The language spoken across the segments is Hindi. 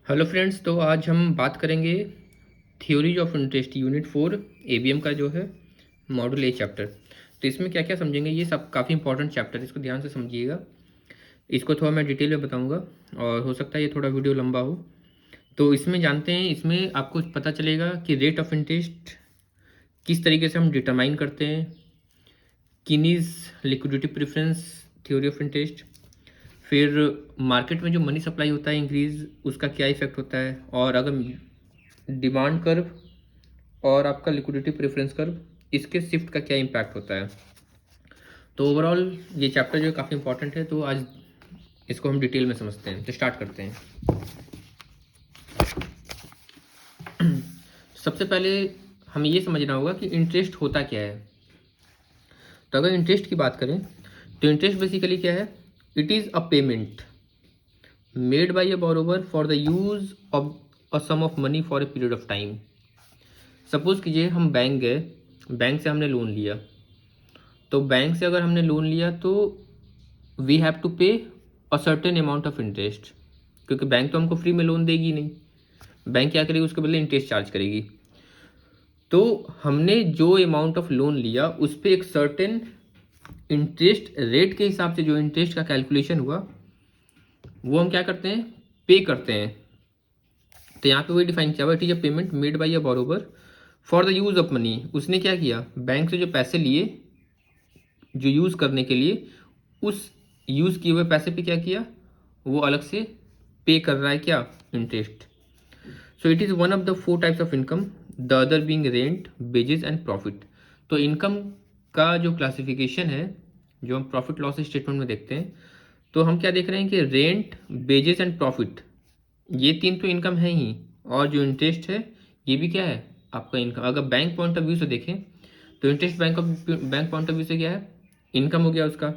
हेलो फ्रेंड्स, तो आज हम बात करेंगे theories of interest unit 4 ABM का जो है मॉड्यूल ए चैप्टर। तो इसमें क्या क्या समझेंगे, ये सब काफ़ी इंपॉर्टेंट चैप्टर है, इसको ध्यान से समझिएगा। इसको थोड़ा मैं डिटेल में बताऊंगा और हो सकता है ये थोड़ा वीडियो लंबा हो। तो इसमें जानते हैं, इसमें आपको पता चलेगा कि रेट ऑफ इंटरेस्ट किस तरीके से हम डिटरमाइन करते हैं, Keynes liquidity preference theory of interest, फिर मार्केट में जो मनी सप्लाई होता है इंक्रीज, उसका क्या इफेक्ट होता है, और अगर डिमांड कर्व और आपका लिक्विडिटी प्रेफरेंस कर्व इसके शिफ्ट का क्या इम्पैक्ट होता है। तो ओवरऑल ये चैप्टर जो है काफ़ी इंपॉर्टेंट है, तो आज इसको हम डिटेल में समझते हैं। तो स्टार्ट करते हैं। सबसे पहले हमें ये समझना होगा कि इंटरेस्ट होता क्या है। तो अगर इंटरेस्ट की बात करें तो इंटरेस्ट बेसिकली क्या है, it is a payment made by a borrower for the use of a sum of money for a period of time. Suppose कीजिए हम बैंक गए, बैंक से हमने लोन लिया। तो बैंक से अगर हमने लोन लिया तो वी हैव टू पे a certain amount of interest, क्योंकि बैंक तो हमको फ्री में लोन देगी नहीं। बैंक क्या करेगी, उसके बदले इंटरेस्ट चार्ज करेगी। तो हमने जो अमाउंट ऑफ लोन लिया उस पर एक सर्टेन इंटरेस्ट रेट के हिसाब से जो इंटरेस्ट का कैलकुलेशन हुआ वो हम क्या करते हैं, पे करते हैं। तो यहाँ पे वही डिफाइन किया हुआ, it is a payment made by a borrower for the use of money. उसने क्या किया, बैंक से जो पैसे लिए जो यूज़ करने के लिए, उस यूज़ किए हुए पैसे पे क्या किया, वो अलग से पे कर रहा है क्या, interest. So it is one of the four types of income, the other being rent, wages and profit. तो इनकम का जो क्लासिफिकेशन है, जो हम प्रॉफिट लॉस स्टेटमेंट में देखते हैं, तो हम क्या देख रहे हैं कि रेंट, वेजेस एंड प्रॉफिट, ये तीन तो इनकम है ही, और जो इंटरेस्ट है ये भी क्या है, आपका इनकम। अगर बैंक पॉइंट ऑफ व्यू से देखें तो interest bank point of view से क्या है, इनकम हो गया उसका।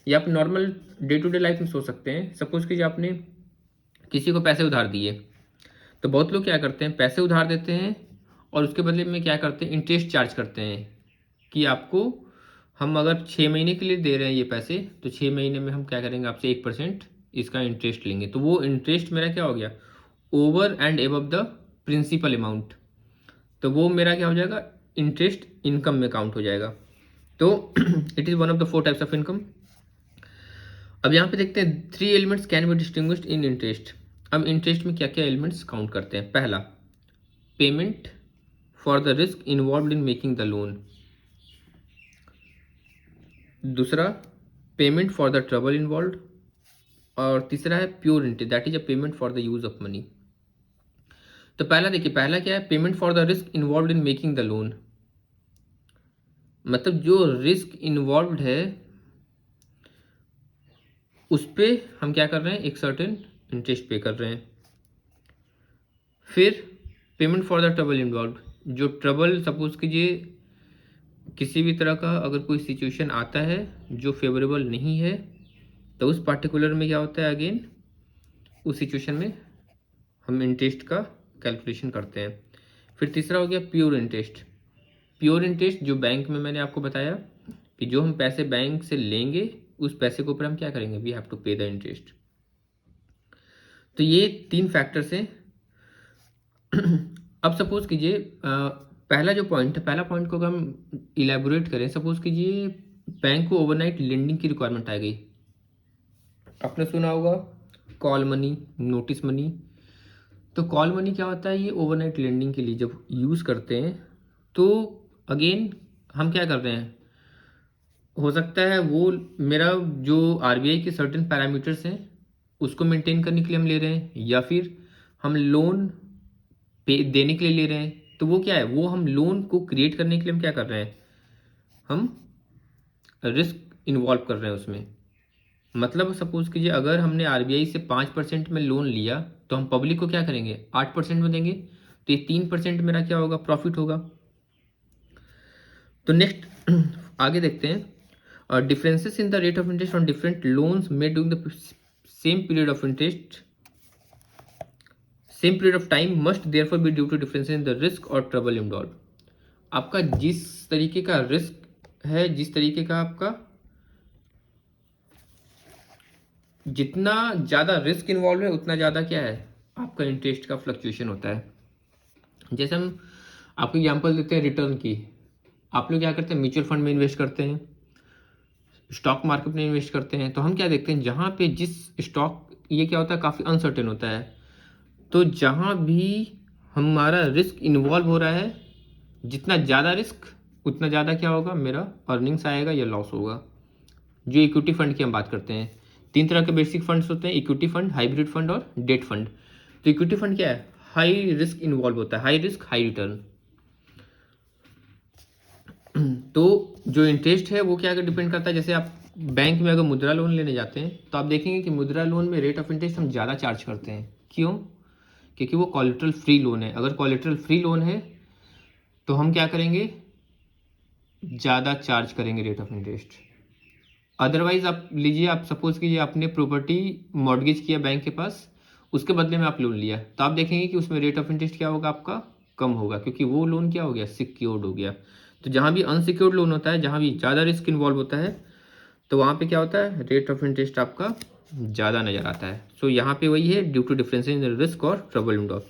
या आप normal day to day life में सोच सकते हैं। सपोज कीजिए आपने किसी को पैसे उधार दिए, तो बहुत लोग क्या करते हैं, पैसे उधार देते हैं और उसके बदले में क्या करते हैं, इंटरेस्ट चार्ज करते हैं कि आपको हम अगर 6 महीने के लिए दे रहे हैं ये पैसे, तो 6 महीने में हम क्या करेंगे, आपसे 1% इसका इंटरेस्ट लेंगे। तो वो इंटरेस्ट मेरा क्या हो गया, over and above the principal amount. तो वो मेरा क्या हो जाएगा, इंटरेस्ट इनकम में काउंट हो जाएगा। तो it is one of the four types of income. अब यहाँ पे देखते हैं, 3 elements can be distinguished in interest. अब इंटरेस्ट में क्या क्या एलिमेंट्स काउंट करते हैं। पहला, payment for the risk involve in making the loan. दूसरा, payment for the trouble involve. और तीसरा है pure interest, that is a payment for the use of money. तो पहला देखिए, पहला क्या है, payment for the risk involve in making the loan. मतलब जो रिस्क इन्वॉल्व है उस पर हम क्या कर रहे हैं, एक सर्टेन इंटरेस्ट पे कर रहे हैं। फिर payment for the trouble involve, जो ट्रबल, सपोज कीजिए किसी भी तरह का अगर कोई सिचुएशन आता है जो फेवरेबल नहीं है, तो उस पार्टिकुलर में क्या होता है, अगेन उस सिचुएशन में हम इंटरेस्ट का कैलकुलेशन करते हैं। फिर तीसरा हो गया प्योर इंटरेस्ट। प्योर इंटरेस्ट जो बैंक में मैंने आपको बताया कि जो हम पैसे बैंक से लेंगे उस पैसे के ऊपर हम क्या करेंगे, वी हैव टू पे द इंटरेस्ट। तो ये तीन फैक्टर्स हैं। अब सपोज कीजिए पहला जो पॉइंट है, पहला पॉइंट को अगर हम इलेबोरेट करें, सपोज कीजिए बैंक को ओवरनाइट लेंडिंग की रिक्वायरमेंट आ गई। आपने सुना होगा कॉल मनी, नोटिस मनी। तो कॉल मनी क्या होता है, ये ओवरनाइट लेंडिंग के लिए जब यूज़ करते हैं, तो अगेन हम क्या कर रहे हैं, हो सकता है वो मेरा जो आरबीआई के सर्टेन पैरामीटर्स हैं उसको मेंटेन करने के लिए हम ले रहे हैं, या फिर हम लोन पे देने के लिए ले रहे हैं। तो वो क्या है, वो हम लोन को क्रिएट करने के लिए हम क्या कर रहे हैं, हम रिस्क इन्वॉल्व कर रहे हैं उसमें। मतलब सपोज कीजिए अगर हमने आरबीआई से 5% में लोन लिया, तो हम पब्लिक को क्या करेंगे, 8% में देंगे। तो ये 3% मेरा क्या होगा, प्रॉफिट होगा। तो नेक्स्ट आगे देखते हैं, differences in the rate of interest on different loans made during the same period of interest, same period of time must therefore be due to difference in the risk और ट्रबल इन्वॉल्व। आपका जिस तरीके का रिस्क है, जिस तरीके का आपका, जितना ज़्यादा रिस्क इन्वॉल्व है उतना ज़्यादा क्या है, आपका इंटरेस्ट का फ्लक्चुएशन होता है। जैसे हम आपको एग्जांपल देते हैं रिटर्न की, आप लोग क्या करते हैं, म्यूचुअल फंड में इन्वेस्ट करते हैं, स्टॉक मार्केट में इन्वेस्ट करते हैं, तो हम क्या देखते हैं, जहाँ पे जिस स्टॉक, ये क्या होता है, काफ़ी अनसर्टेन होता है, तो जहाँ भी हमारा रिस्क इन्वॉल्व हो रहा है, जितना ज़्यादा रिस्क उतना ज़्यादा क्या होगा, मेरा अर्निंग्स आएगा या लॉस होगा। जो इक्विटी फंड की हम बात करते हैं, 3 तरह के बेसिक फंड्स होते हैं, इक्विटी फंड, हाइब्रिड फंड और डेट फंड। तो इक्विटी फंड क्या है, हाई रिस्क इन्वॉल्व होता है, हाई रिस्क हाई रिटर्न। तो जो इंटरेस्ट है वो क्या डिपेंड करता है, जैसे आप बैंक में अगर मुद्रा लोन लेने जाते हैं तो आप देखेंगे कि मुद्रा लोन में रेट ऑफ इंटरेस्ट हम ज़्यादा चार्ज करते हैं। क्यों? क्योंकि वो कोलेटरल फ्री लोन है। अगर कोलेटरल फ्री लोन है तो हम क्या करेंगे, ज़्यादा चार्ज करेंगे रेट ऑफ इंटरेस्ट। अदरवाइज आप लीजिए, आप सपोज कीजिए आपने प्रॉपर्टी मॉर्गेज किया बैंक के पास, उसके बदले में आप लोन लिया, तो आप देखेंगे कि उसमें रेट ऑफ इंटरेस्ट क्या होगा, आपका कम होगा, क्योंकि वो लोन क्या हो गया, सिक्योर्ड हो गया। तो जहाँ भी अनसिक्योर्ड लोन होता है, जहाँ भी ज़्यादा रिस्क इन्वॉल्व होता है, तो वहाँ पे क्या होता है, रेट ऑफ इंटरेस्ट आपका ज़्यादा नज़र आता है। सो यहाँ पे वही है, due to difference in risk और trouble window.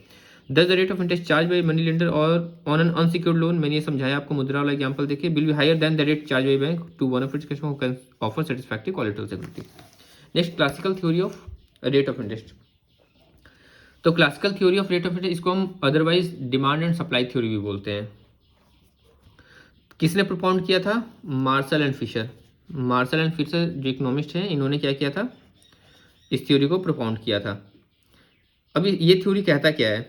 Thus the rate of interest charge by money lender और ऑन एन अनसिक्योर्ड लोन, मैंने ये समझाया आपको, मुद्रा वाला एग्जांपल देखिए, will be higher than the rate charge by bank to one of its customer can offer satisfactory collateral security. Next, classical theory of rate of interest. तो classical theory of rate of interest, इसको हम otherwise demand and supply theory भी बोलते हैं। किसने प्रोपाउंड किया था, Marshall and Fisher. Marshall and Fisher जो इकोनॉमिस्ट हैं, इन्होंने क्या किया था, इस थ्योरी को प्रोपाउंड किया था। अभी ये थ्योरी कहता क्या है,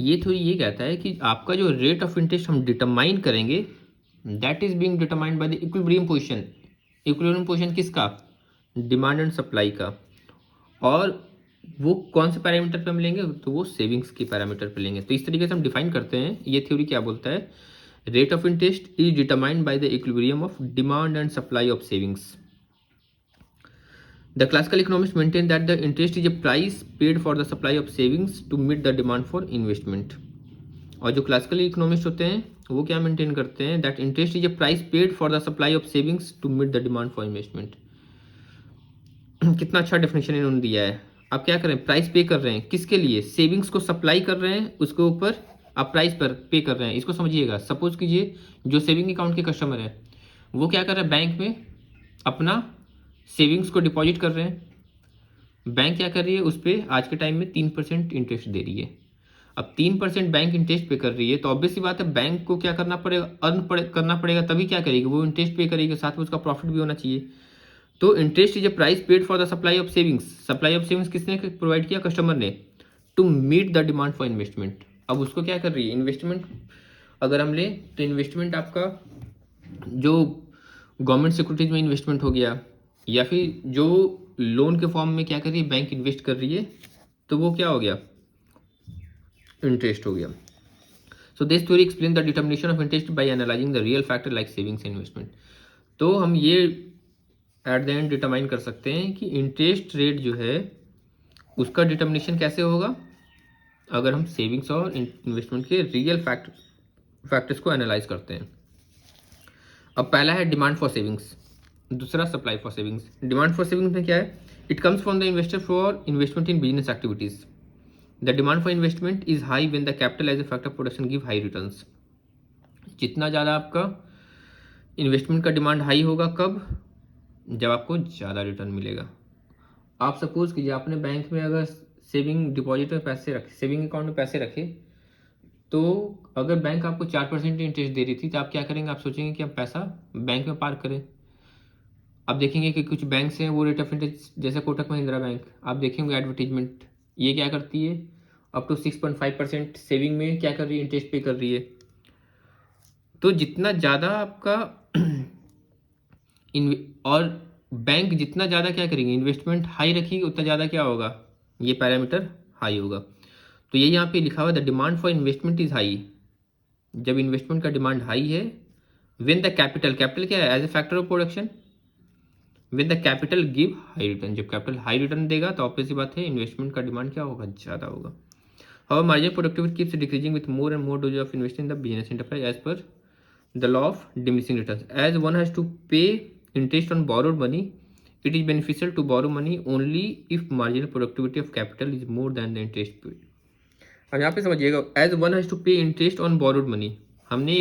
ये थ्योरी ये कहता है कि आपका जो रेट ऑफ इंटरेस्ट हम डिटरमाइन करेंगे, that is being determined by the equilibrium position. Equilibrium position किसका, डिमांड एंड सप्लाई का। और वो कौन से पैरामीटर पे हम लेंगे, तो वो सेविंग्स के पैरामीटर पे लेंगे। तो इस तरीके से हम डिफाइन करते हैं, ये थ्योरी क्या बोलता है, rate of interest is determined by the equilibrium of demand and supply of savings. The classical economists maintain that the interest is a price paid for the supply of savings to meet the demand for investment. और जो क्लासिकल इकोनॉमिस्ट होते हैं वो क्या मेंटेन करते हैं, that interest is a price paid for the supply of savings to meet the demand for investment. कितना अच्छा डेफिनेशन इन्होंने दिया है। आप क्या कर रहे हैं, प्राइस पे कर रहे हैं, किसके लिए, सेविंग्स को सप्लाई कर रहे हैं, उसके ऊपर आप प्राइस पर पे कर रहे हैं। इसको समझिएगा, सपोज कीजिए जो सेविंग अकाउंट के कस्टमर हैं वो क्या कर रहे हैं, बैंक में अपना सेविंग्स को डिपॉजिट कर रहे हैं, बैंक क्या कर रही है, उस पर आज के टाइम में 3% इंटरेस्ट दे रही है। अब 3% बैंक इंटरेस्ट पे कर रही है, तो ऑब्वियस सी बात है बैंक को क्या करना पड़ेगा, करना पड़ेगा, तभी क्या करेगी, वो इंटरेस्ट पे करेगी, साथ में उसका प्रॉफिट भी होना चाहिए। तो interest is a price paid for the supply of savings. Supply of savings किसने प्रोवाइड किया, कस्टमर ने, to meet the demand for investment. अब उसको क्या कर रही है, इन्वेस्टमेंट अगर हम लें तो इन्वेस्टमेंट आपका जो गवर्नमेंट सिक्योरिटीज में इन्वेस्टमेंट हो गया, या फिर जो लोन के फॉर्म में क्या कर रही है, बैंक इन्वेस्ट कर रही है, तो वो क्या हो गया, इंटरेस्ट हो गया। So this theory explain the determination of interest by analysing the real factor like savings investment. तो हम ये एट द एंड डिटरमाइन कर सकते हैं कि इंटरेस्ट रेट जो है उसका डिटर्मिनेशन कैसे होगा, अगर हम सेविंग्स और इन्वेस्टमेंट के रियल फैक्टर्स को एनालाइज करते हैं। अब पहला है डिमांड फॉर सेविंग्स, दूसरा supply for savings. Demand for savings में क्या है, it comes from the investor for investment in business activities. The demand for investment is high when the capital as a factor of production give high returns. जितना ज़्यादा आपका इन्वेस्टमेंट का डिमांड हाई होगा, कब, जब आपको ज़्यादा रिटर्न मिलेगा। आप सपोज कीजिए आपने बैंक में अगर सेविंग डिपॉजिट में पैसे रखे, सेविंग अकाउंट में पैसे रखे, तो अगर बैंक आपको 4% इंटरेस्ट दे रही थी, तो आप क्या करेंगे, आप सोचेंगे कि आप पैसा बैंक में पार्क करें। आप देखेंगे कि कुछ बैंक्स हैं वो रेट ऑफ इंटरेस्ट, जैसे कोटक महिंद्रा बैंक, आप देखेंगे एडवर्टीजमेंट, ये क्या करती है, अप टू 6.5% सेविंग में क्या कर रही है, इंटरेस्ट पे कर रही है। तो जितना ज़्यादा आपका और बैंक जितना ज़्यादा क्या करेंगे, इन्वेस्टमेंट हाई रखेगी, उतना ज़्यादा क्या होगा, ये पैरामीटर हाई होगा। तो ये यहाँ पे लिखा हुआ है, the demand for investment is high. जब इन्वेस्टमेंट का डिमांड हाई है, व्हेन द कैपिटल, कैपिटल क्या है, as a factor of production, with the capital give high return. जब कैपिटल हाई रिटर्न देगा तो ऑब्वियस सी बात है इन्वेस्टमेंट का डिमांड क्या होगा, ज़्यादा होगा। How marginal productivity keeps decreasing with more and more dose of investing in the business enterprise as per the law of diminishing returns. As one has to pay interest on borrowed money, it is beneficial to borrow money only if marginal productivity of capital is more than the interest paid. अब यहाँ पे समझिएगा, as one has to pay interest on borrowed money, हमने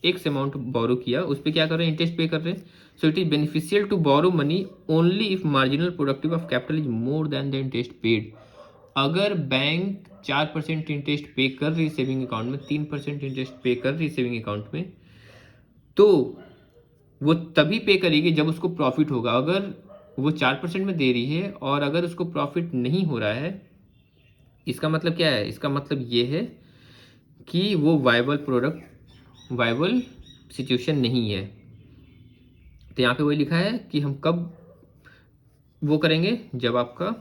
एक अमाउंट बोरो किया, उस पर क्या कर रहे हैं, इंटरेस्ट पे कर रहे हैं। So it is beneficial to borrow money only if marginal productive of capital is more than the interest paid. अगर बैंक 4% इंटरेस्ट पे कर रही सेविंग अकाउंट में, 3% इंटरेस्ट पे कर रही सेविंग अकाउंट में, तो वो तभी पे करेगी जब उसको प्रॉफिट होगा। अगर वो 4% में दे रही है और अगर उसको प्रॉफिट नहीं हो रहा है, इसका मतलब क्या है, इसका मतलब ये है कि वो वाइबल सिचुएशन नहीं है। तो यहाँ पे वही लिखा है कि हम कब वो करेंगे, जब आपका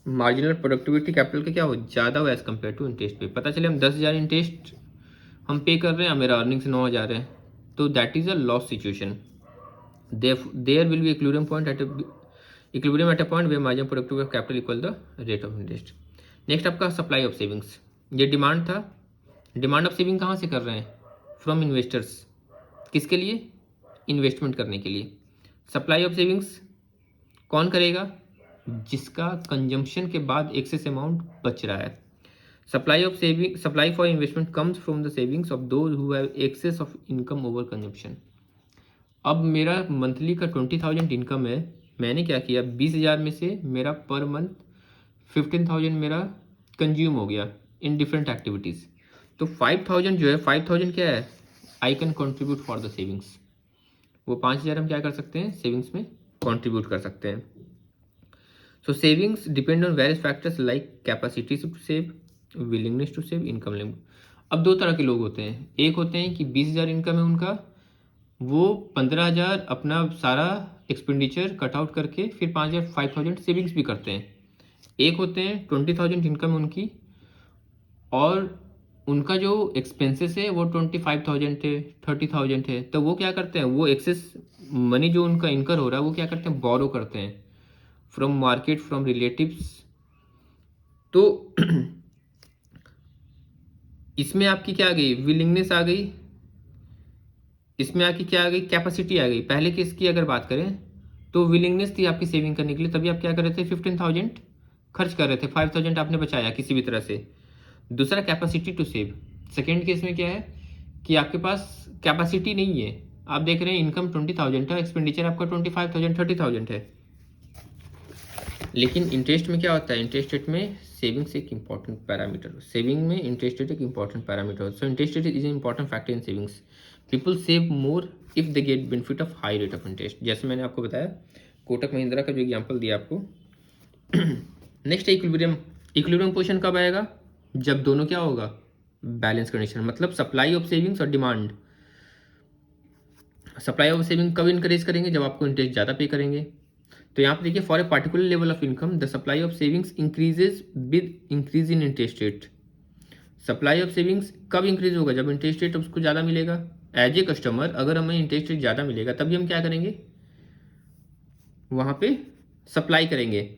मार्जिनल प्रोडक्टिविटी कैपिटल का क्या हो, ज़्यादा हो एज कम्पेयर टू इंटरेस्ट पे। पता चले हम 10,000 इंटरेस्ट हम पे कर रहे हैं, मेरा अर्निंग्स 9,000 है, तो that is a loss situation. There will be equilibrium at a point where marginal productivity of capital equal the rate of interest. Next आपका सप्लाई ऑफ सेविंग्स, ये डिमांड था। डिमांड ऑफ सेविंग कहाँ से कर रहे हैं, फ्रॉम इन्वेस्टर्स। किसके लिए, इन्वेस्टमेंट करने के लिए। सप्लाई ऑफ सेविंग्स कौन करेगा, जिसका कंजम्पशन के बाद एक्सेस अमाउंट बच रहा है। Supply for investment comes from the savings of those who have excess of income over consumption. अब मेरा मंथली का 20,000 इनकम है, मैंने क्या किया, 20,000 में से मेरा पर मंथ 15,000 मेरा कंज्यूम हो गया इन डिफरेंट एक्टिविटीज़। तो 5,000 जो है, 5,000 क्या है, I can contribute for the savings. वो 5,000 हम क्या कर सकते हैं, सेविंग्स में कंट्रीब्यूट कर सकते हैं। So savings depend on various factors like capacity to save, willingness to save, income level. अब दो तरह के लोग होते हैं, एक होते हैं कि 20,000 इनकम है उनका, वो 15,000 अपना सारा एक्सपेंडिचर कट आउट करके फिर 5,000 सेविंग्स भी करते हैं। एक होते हैं 20,000 इनकम उनकी और उनका जो एक्सपेंसेस है वो 25,000 है, 30,000 है, तो वो क्या करते हैं, वो एक्सेस मनी जो उनका इनकर हो रहा है वो क्या करते हैं, बोरो करते हैं फ्रॉम मार्केट, फ्रॉम रिलेटिव्स। तो इसमें आपकी क्या आ गई, विलिंगनेस आ गई, इसमें आपकी क्या आ गई, कैपेसिटी आ गई। पहले की इसकी अगर बात करें तो विलिंगनेस थी आपकी सेविंग करने के लिए, तभी आप क्या कर रहे थे, 15,000 खर्च कर रहे थे, 5,000 आपने बचाया किसी भी तरह से। दूसरा capacity to save, second case में क्या है कि आपके पास कैपेसिटी नहीं है, आप देख रहे हैं इनकम 20,000 है, एक्सपेंडिचर आपका 25,000 30,000 है। लेकिन इंटरेस्ट में क्या होता है, इंटरेस्ट रेट में सेविंग्स एक इंपॉर्टेंट पैरामीटर, सेविंग में इंटरेस्ट रेट एक important parameter. So interest rate is an important factor in savings. People save more if they get benefit of high rate of interest, जैसे मैंने आपको बताया कोटक महिंद्रा का जो एग्जाम्पल दिया आपको। नेक्स्ट है इक्विलिब्रियम। इक्विलिब्रियम पोजीशन कब आएगा, जब दोनों क्या होगा, बैलेंस कंडीशन, मतलब सप्लाई ऑफ सेविंग्स और डिमांड। सप्लाई ऑफ सेविंग कब इंक्रीज करेंगे, जब आपको इंटरेस्ट ज़्यादा पे करेंगे। तो यहाँ पे देखिए, for a particular level of income the supply of savings increases with increase in interest rate. Supply of savings कब इंक्रीज होगा, जब इंटरेस्ट रेट उसको ज़्यादा मिलेगा। एज ए कस्टमर अगर हमें इंटरेस्ट रेट ज़्यादा मिलेगा तभी हम क्या करेंगे, वहाँ पे सप्लाई करेंगे।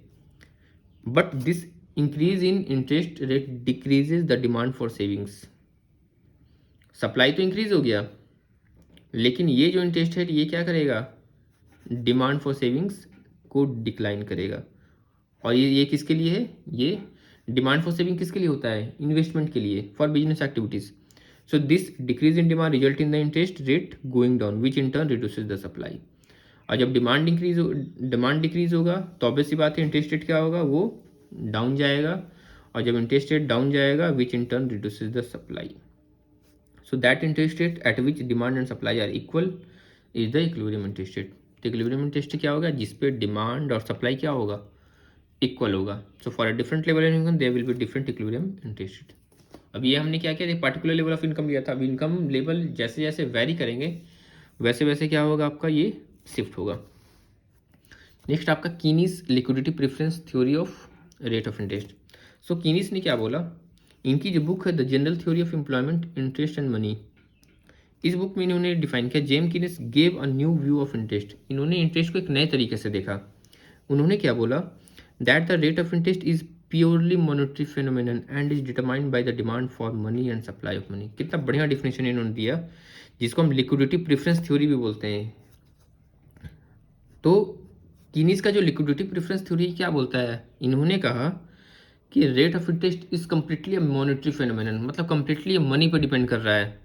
But this increase in interest rate decreases the demand for savings. Supply तो इंक्रीज हो गया, लेकिन ये जो इंटरेस्ट रेट ये क्या करेगा, डिमांड फॉर सेविंग्स को डिक्लाइन करेगा। और ये किसके लिए है, ये डिमांड फॉर सेविंग किसके लिए होता है, इन्वेस्टमेंट के लिए, for business activities. So this decrease in demand result in the interest rate going down which in turn reduces the supply. और जब डिमांड डिक्रीज होगा तो ऑब्वियस सी बात है इंटरेस्ट रेट क्या होगा, वो डाउन जाएगा। और जब इंटरेस्ट रेट डाउन जाएगा which in turn reduces the supply. So that interest rate at which demand and supply are equal is the equilibrium interest rate. तो इक्विलिब्रियम इंटरेस्ट रेट क्या होगा, जिसपे डिमांड और सप्लाई क्या होगा, इक्वल होगा। So for a different level of income there will be different equilibrium interest rate. अब ये हमने क्या किया, एक पार्टिकुलर लेवल ऑफ इनकम लिया था। अब इनकम लेवल जैसे जैसे वेरी करेंगे वैसे वैसे क्या होगा, आपका ये शिफ्ट होगा। नेक्स्ट आपका Keynes liquidity preference theory of rate of interest. So Keynes ने क्या बोला, इनकी जो बुक है the general theory of employment interest and money, इस बुक में इन्होंने डिफाइन किया, J M Keynes gave a new view of interest. इन्होंने इंटरेस्ट को एक नए तरीके से देखा। उन्होंने क्या बोला, that the rate of interest is purely monetary phenomenon and is determined by the demand for money and supply of money. कितना बढ़िया डिफिनेशन इन्होंने दिया, जिसको हम लिक्विडिटी प्रेफरेंस थ्योरी भी बोलते हैं। तो कीनीज का जो लिक्विडिटी प्रेफरेंस थ्योरी क्या बोलता है, इन्होंने कहा कि rate of interest is completely monetary phenomenon, मतलब कम्प्लीटली मनी पर डिपेंड कर रहा है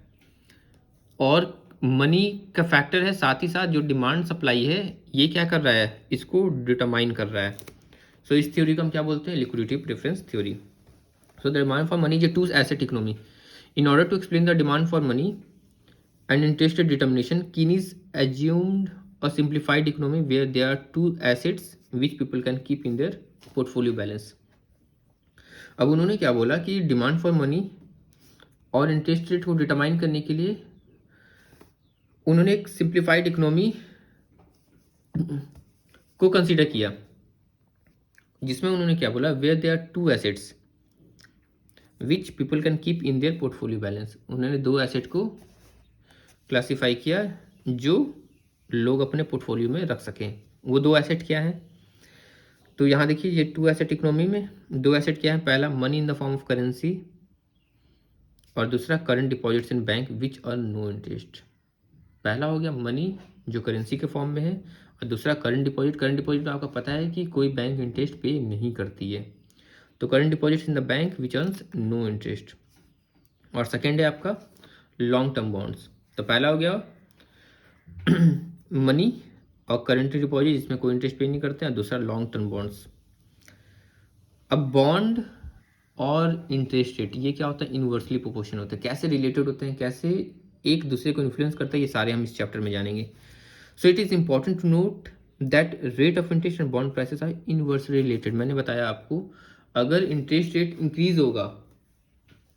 और मनी का फैक्टर है, साथ ही साथ जो डिमांड सप्लाई है ये क्या कर रहा है, इसको डिटरमाइन कर रहा है। सो इस थ्योरी को हम क्या बोलते हैं, liquidity preference theory. So the demand for money is a two asset economy. In order to explain the demand for money and interest rate determination, Keynes assumed a simplified economy where there are two assets which people can keep in their portfolio balance. अब उन्होंने क्या बोला कि डिमांड फॉर मनी और इंटरेस्ट रेट को डिटरमाइन करने के लिए उन्होंने एक सिंप्लीफाइड इकोनॉमी को कंसीडर किया, जिसमें उन्होंने क्या बोला, where there are two assets which people can keep in their portfolio balance. उन्होंने दो एसेट को क्लासीफाई किया जो लोग अपने पोर्टफोलियो में रख सकें। वो दो एसेट क्या है, तो यहाँ देखिए ये टू एसेट इकोनॉमी में दो एसेट क्या है, पहला money in the form of currency और दूसरा current deposits in bank which earn no interest. पहला हो गया मनी जो करेंसी के फॉर्म में है और दूसरा करंट डिपॉजिट। करंट डिपॉजिट में आपको पता है कि कोई बैंक इंटरेस्ट पे नहीं करती है, तो current deposits in the bank which earns no interest. और सेकेंड है आपका लॉन्ग टर्म बॉन्ड्स। तो पहला हो गया मनी और करंट डिपॉजिट जिसमें कोई इंटरेस्ट पे नहीं करते हैं, दूसरा लॉन्ग टर्म बॉन्ड्स। अब बॉन्ड और इंटरेस्ट रेट ये क्या होता है, इनवर्सली प्रोपोर्शनल होते हैं। कैसे रिलेटेड होते हैं, कैसे एक दूसरे को इन्फ्लुएंस करता है, ये सारे हम इस चैप्टर में जानेंगे। So it is important to note that rate of interest and bond prices are inversely related. मैंने बताया आपको, अगर इंटरेस्ट रेट इंक्रीज होगा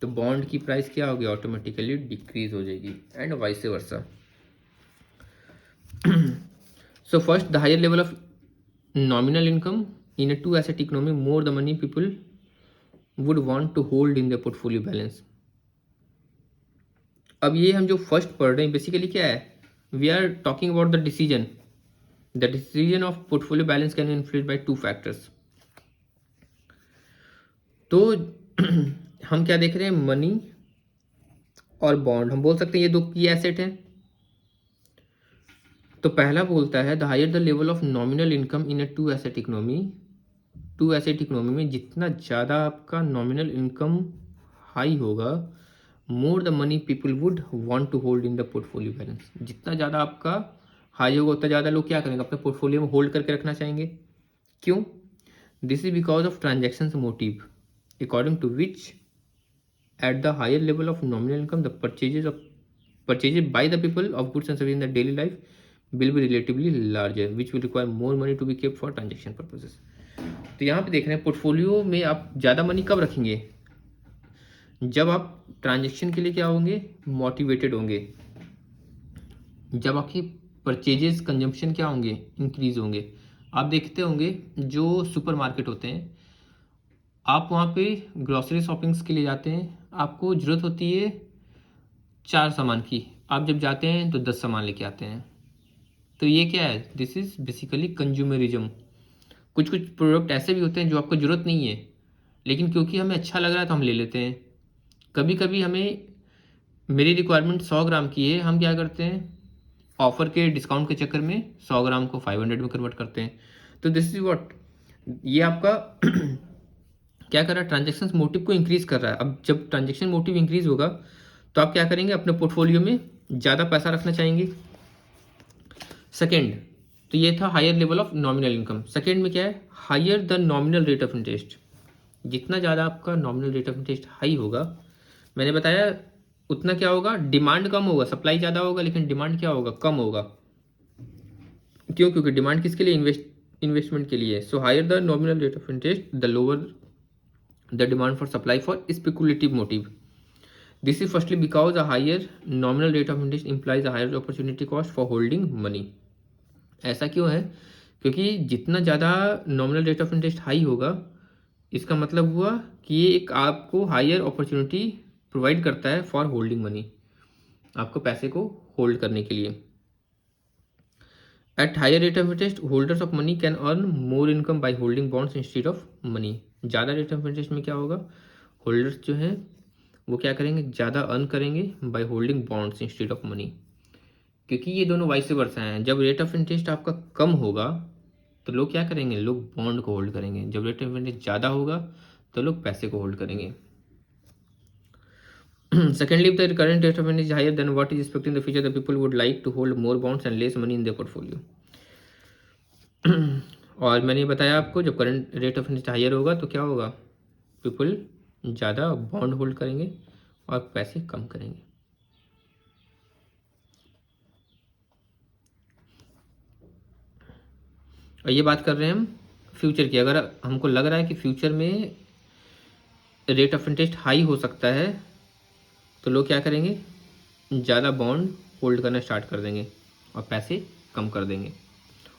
तो बॉन्ड की प्राइस क्या होगी, ऑटोमेटिकली डिक्रीज हो जाएगी and vice versa. So first, the higher level of nominal income in a two asset economy, more the money people would want to hold in the portfolio balance. अब ये हम जो फर्स्ट पढ़ रहे हैं बेसिकली क्या है, we are talking about the decision of portfolio balance can be influenced by two factors. तो हम क्या देख रहे हैं, मनी और बॉन्ड, हम बोल सकते हैं ये दो की एसेट हैं। तो पहला बोलता है the higher the level of nominal income in a two asset economy. Two asset economy में जितना ज़्यादा आपका नॉमिनल इनकम हाई होगा, more the money people would want to hold in the portfolio balance. जितना ज़्यादा आपका हाई होगा उतना ज़्यादा लोग क्या करेंगे, अपने पोर्टफोलियो में होल्ड करके रखना चाहेंगे। क्यों? This is because of transaction motive according to which at the higher level of nominal income the purchases by the people of goods and services in the daily life will be relatively larger which will require more money to be kept for transaction purposes। तो यहाँ पे देख रहे हैं पोर्टफोलियो में आप ज़्यादा मनी कब रखेंगे, जब आप ट्रांजेक्शन के लिए क्या होंगे, मोटिवेटेड होंगे, जब आपकी परचेजेस कंजम्पशन क्या होंगे, इंक्रीज होंगे। आप देखते होंगे जो सुपर मार्केट होते हैं, आप वहाँ पे ग्रॉसरी शॉपिंग्स के लिए जाते हैं, आपको ज़रूरत होती है 4 सामान की, आप जब जाते हैं तो 10 सामान लेके आते हैं। तो ये क्या है, दिस इज़ बेसिकली कंज्यूमरिज्म। कुछ कुछ प्रोडक्ट ऐसे भी होते हैं जो आपको ज़रूरत नहीं है, लेकिन क्योंकि हमें अच्छा लग रहा है तो हम ले लेते हैं। कभी कभी हमें, मेरी रिक्वायरमेंट 100 ग्राम की है, हम क्या करते हैं, ऑफ़र के डिस्काउंट के चक्कर में 100 ग्राम को 500 में कन्वर्ट करते हैं। तो दिस इज व्हाट, ये आपका क्या कर रहा है, ट्रांजेक्शन मोटिव को इंक्रीज कर रहा है। अब जब ट्रांजेक्शन मोटिव इंक्रीज होगा तो आप क्या करेंगे, अपने पोर्टफोलियो में ज़्यादा पैसा रखना चाहेंगे। सेकेंड, तो ये था higher level of nominal income. Second में क्या है, higher the nominal rate of interest. जितना ज़्यादा आपका nominal rate of interest high होगा, मैंने बताया उतना क्या होगा, डिमांड कम होगा, सप्लाई ज़्यादा होगा लेकिन डिमांड क्या होगा, कम होगा। क्यों? क्योंकि डिमांड किसके लिए, इन्वेस्टमेंट के लिए। So higher the nominal rate of interest the lower the demand for supply for speculative motive. This is firstly because a higher nominal rate of interest implies a higher opportunity cost for holding money. ऐसा क्यों है? क्योंकि जितना ज़्यादा nominal rate of interest high होगा, इसका मतलब हुआ कि ये एक आपको हायर अपॉर्चुनिटी प्रोवाइड करता है फॉर होल्डिंग मनी, आपको पैसे को होल्ड करने के लिए। At higher rate of interest holders of money can earn more income by holding bonds instead of money. ज़्यादा रेट ऑफ इंटरेस्ट में क्या होगा, होल्डर्स जो हैं वो क्या करेंगे, ज़्यादा अर्न करेंगे bye holding bonds instead of money. क्योंकि ये दोनों वाइस वर्सा हैं। जब रेट ऑफ इंटरेस्ट आपका कम होगा तो लोग क्या करेंगे, लोग बॉन्ड को होल्ड करेंगे। जब रेट ऑफ इंटरेस्ट ज़्यादा होगा तो लोग पैसे को होल्ड करेंगे। Secondly, if the current rate of interest is higher than what is expected in the future, the people would like to hold more bonds and less money in their portfolio. और मैंने बताया आपको, जब current rate of interest higher होगा तो क्या होगा, पीपल ज़्यादा बॉन्ड होल्ड करेंगे और पैसे कम करेंगे। और ये बात कर रहे हैं हम फ्यूचर की। अगर हमको लग रहा है कि फ्यूचर में रेट ऑफ इंटरेस्ट हाई हो सकता है तो लोग क्या करेंगे, ज़्यादा बॉन्ड होल्ड करना स्टार्ट कर देंगे और पैसे कम कर देंगे।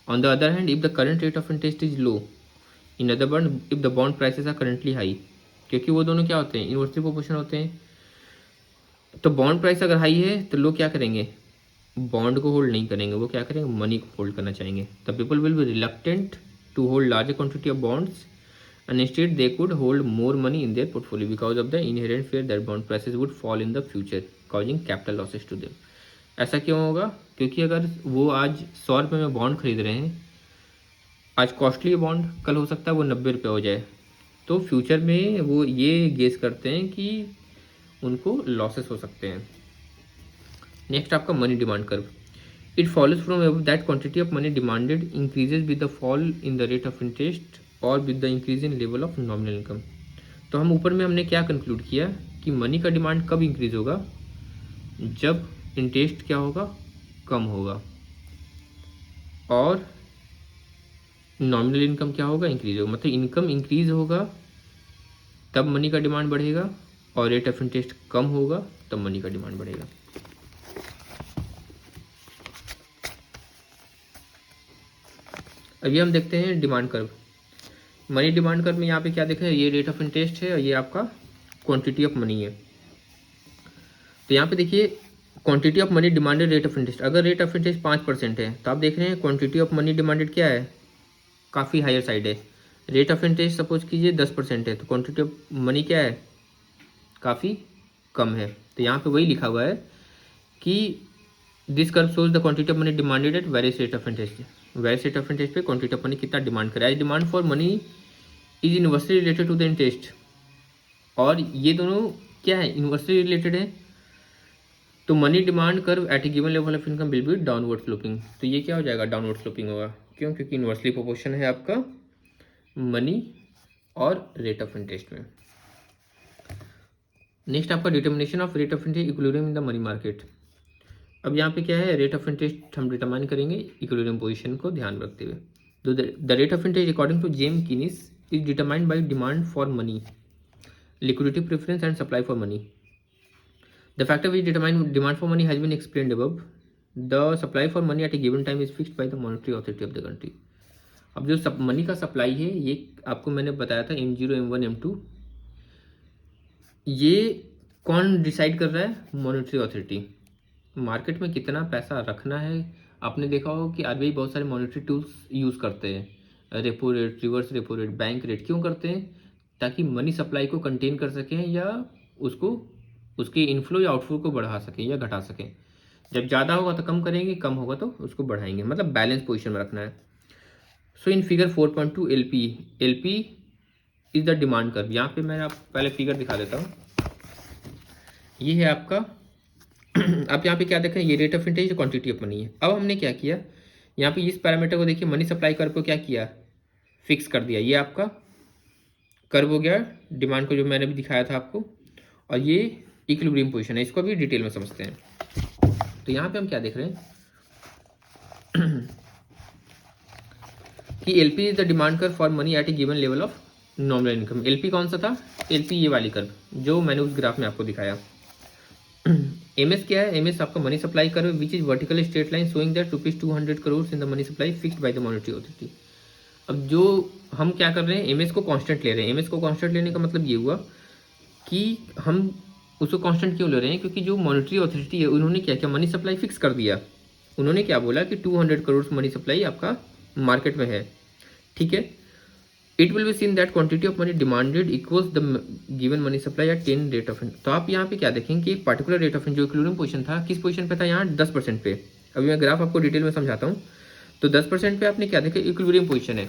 On the other hand, if the current rate of interest is low, in other word if the bond prices are currently high, क्योंकि वो दोनों क्या होते हैं, इन्वर्सली प्रोपोर्शन होते हैं। तो बॉन्ड प्राइस अगर हाई है तो लोग क्या करेंगे, बॉन्ड को होल्ड नहीं करेंगे, वो क्या करेंगे, मनी को होल्ड करना चाहेंगे। The people will be reluctant to hold larger quantity of bonds and instead they could hold more money in their portfolio because of the inherent fear that bond prices would fall in the future causing capital losses to them. ऐसा क्यों होगा, क्योंकि अगर वो आज 100 रुपये में बॉन्ड खरीद रहे हैं, आज कॉस्टली बॉन्ड, कल हो सकता है वो 90 रुपये हो जाए, तो फ्यूचर में वो ये गेस करते हैं कि उनको लॉसेस हो सकते हैं। नेक्स्ट आपका money demand curve. It follows from that quantity of money demanded increases with the fall in the rate of interest और with the increase in level of nominal income. तो हम ऊपर में हमने क्या कंक्लूड किया कि मनी का डिमांड कब इंक्रीज होगा, जब इंटरेस्ट क्या होगा, कम होगा, और नॉमिनल इनकम क्या होगा, इंक्रीज होगा। मतलब इनकम इंक्रीज होगा तब मनी का डिमांड बढ़ेगा, और रेट ऑफ इंटरेस्ट कम होगा तब मनी का डिमांड बढ़ेगा। अभी हम देखते हैं demand curve. Money demand curve में यहाँ पे क्या देखा है, ये रेट ऑफ इंटरेस्ट है और ये आपका क्वांटिटी ऑफ मनी है। तो यहाँ पे देखिए quantity of money demanded rate of interest, अगर रेट ऑफ इंटरेस्ट 5% है तो आप देख रहे हैं क्वांटिटी ऑफ मनी डिमांडेड क्या है, काफ़ी हायर साइड है। रेट ऑफ इंटरेस्ट सपोज कीजिए 10% है तो क्वांटिटी ऑफ मनी क्या है, काफ़ी कम है। तो यहाँ पे वही लिखा हुआ है कि this curve shows the quantity of money demanded at various rate of interest. Various rate of interest पे क्वांटिटी ऑफ मनी कितना डिमांड करे। As demand for money is inversely related to the interest, और ये दोनों क्या है, इन्वर्सली रिलेटेड है। तो money demand curve at a given level of income will be downward sloping. तो ये क्या हो जाएगा, डाउनवर्ड स्लोपिंग होगा। क्यों, क्योंकि इन्वर्सली प्रोपोर्शन है आपका मनी और रेट ऑफ इंटरेस्ट में। नेक्स्ट आपका determination of rate of interest equilibrium in the money market. अब यहाँ पे क्या है, रेट ऑफ इंटरेस्ट हम डिटरमाइन करेंगे इक्विलिब्रियम पोजीशन को ध्यान रखते हुए। तो the rate of interest according to J M Keynes is determined by demand for money, liquidity preference and supply for money. The factor which determine demand for money has been explained above. The supply for money at a given time is fixed by the monetary authority of the country. अब जो मनी का सप्लाई है ये आपको मैंने बताया था M0, M1, M2, ये कौन डिसाइड कर रहा है, मॉनेटरी अथॉरिटी। मार्केट में कितना पैसा रखना है, आपने देखा होगा कि आरबीआई बहुत सारे मॉनेटरी टूल्स यूज़ करते हैं, repo rate, reverse repo rate, bank rate. क्यों करते हैं, ताकि मनी सप्लाई को कंटेन कर सकें या उसको उसके इनफ्लो या आउटफ्लो को बढ़ा सकें या घटा सकें। जब ज़्यादा होगा तो कम करेंगे, कम होगा तो उसको बढ़ाएंगे, मतलब बैलेंस पोजिशन में रखना है। So in figure 4.2 LP is the demand curve. यहाँ पे मैं आप पहले फिगर दिखा देता हूँ। ये है आपका आप यहाँ पे क्या देखें, ये rate of interest quantity of money है। अब हमने क्या किया, यहाँ पे इस पैरामीटर को देखिए, मनी सप्लाई कर्व को क्या किया, फिक्स कर दिया। ये आपका कर्व हो गया डिमांड को, जो मैंने भी दिखाया था आपको, और ये इक्विलिब्रियम पोजीशन है। इसको भी डिटेल में समझते हैं। तो यहाँ पे हम क्या देख रहे हैं कि LP is the demand curve for money at a given level of nominal income. LP कौन सा था, एलपी ये वाली कर्व जो मैंने उस ग्राफ में आपको दिखाया। एमएस क्या है, एमएस आपका money supply curve which is vertical straight line showing that ₹200 crore in the money supply fixed by the monetary authority. अब जो हम क्या कर रहे हैं, एमएस को कांस्टेंट ले रहे हैं। एमएस को कांस्टेंट लेने का मतलब ये हुआ कि हम उसको कांस्टेंट क्यों ले रहे हैं, क्योंकि जो मॉनेटरी अथॉरिटी है उन्होंने क्या किया, मनी सप्लाई फिक्स कर दिया। उन्होंने क्या बोला कि 200 करोड़ मनी सप्लाई आपका मार्केट में है, ठीक है। It will be seen that quantity of money demanded equals the given money supply at 10 rate of interest. तो आप यहाँ पे क्या देखेंगे कि एक पर्टिकुलर रेट ऑफ इंटरेस्ट जो इक्विलिब्रियम पोजीशन था, किस पोजीशन पे था, यहाँ 10% पे। अभी मैं ग्राफ आपको डिटेल में समझाता हूँ। तो 10% पे आपने क्या देखा, इक्विलिब्रियम पोजीशन है।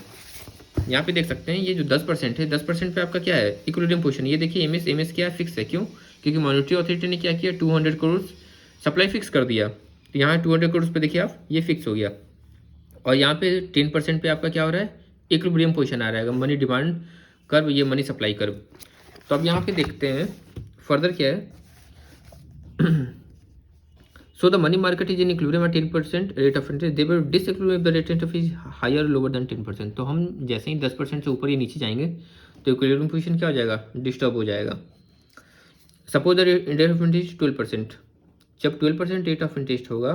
यहाँ पे देख सकते हैं ये जो 10% है, 10% पे आपका क्या है, इक्विलिब्रियम पोजीशन। ये देखिए एमएस क्या है, फिक्स है। क्यों? क्योंकि मॉनेटरी अथॉरिटी ने क्या किया, 200 करोड़ सप्लाई फिक्स कर दिया। तो यहाँ 200 करोड़ पे देखिए आप, ये फिक्स हो गया। और यहाँ पे 10% पे आपका क्या हो रहा है, इक्विलिब्रियम पोजीशन आ रहा है, मनी डिमांड कर्व, ये मनी सप्लाई कर्व। तो अब यहाँ पे देखते हैं फर्दर क्या है। So the money market is in equilibrium at 10% rate of interest. They will disequilibrium if the rate of interest is higher or lower than 10%. तो हम जैसे ही 10% से ऊपर या नीचे जाएंगे तो इक्विलिब्रियम पोजीशन क्या हो जाएगा, डिस्टर्ब हो जाएगा। Suppose the rate of interest 12%, जब 12% रेट ऑफ इंटरेस्ट होगा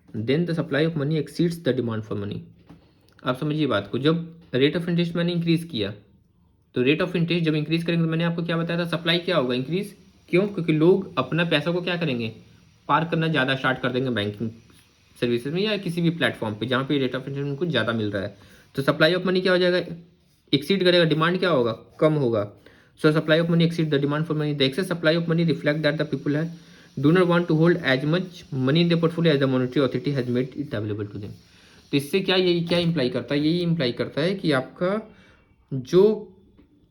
then the supply of money exceeds the demand for money. आप समझिए बात को, जब रेट ऑफ इंटरेस्ट मैंने इंक्रीज किया तो रेट ऑफ इंटरेस्ट जब इंक्रीज करेंगे तो मैंने आपको क्या बताया था, सप्लाई क्या होगा, इंक्रीज। क्यों? क्योंकि लोग अपना पैसा को क्या करेंगे, पार्क करना ज़्यादा स्टार्ट कर देंगे बैंकिंग सर्विसेज में या किसी भी प्लेटफॉर्म पे जहाँ पे रेट ऑफ इंटरेस्ट उनको ज़्यादा मिल रहा है। तो सप्लाई ऑफ मनी क्या हो जाएगा, एक्सीड करेगा, डिमांड क्या होगा, कम होगा। So supply of money exceed the demand for money. The excess supply of money reflect that the people है do not want to hold as much money in the portfolio as the monetary authority has made it available to them. तो इससे क्या, यही क्या इंप्लाई करता है, यही इंप्लाई करता है कि आपका जो